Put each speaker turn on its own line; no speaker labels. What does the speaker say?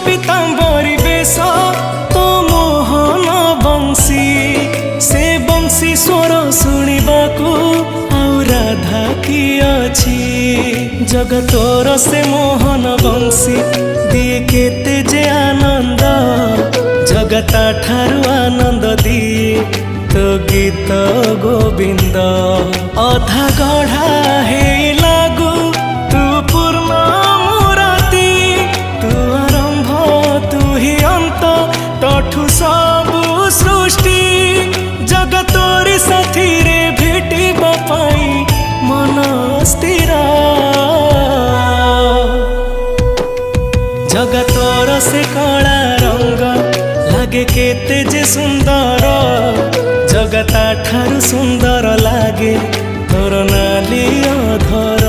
पीताम्बरी बेश तो मोहन बंशी से बंशी स्वर शुणिबाकू आउ राधा की अछि जगतोर से मोहन बंशी दिए केते जे आनंद जगता ठारू आनंद दिए तो गीत गोविंद अधा गढ़ा हे लागू तू पूर्ण मुराती तू आरंभ तू ही अंत तठू सबु सृष्टि जगतोरी साथी रे भेटी बापाई मन स्थिर जगतोर से कला रंग लागे केते जे सुंदर जगता ठारू सुंदर लागे तोर नाली अधर।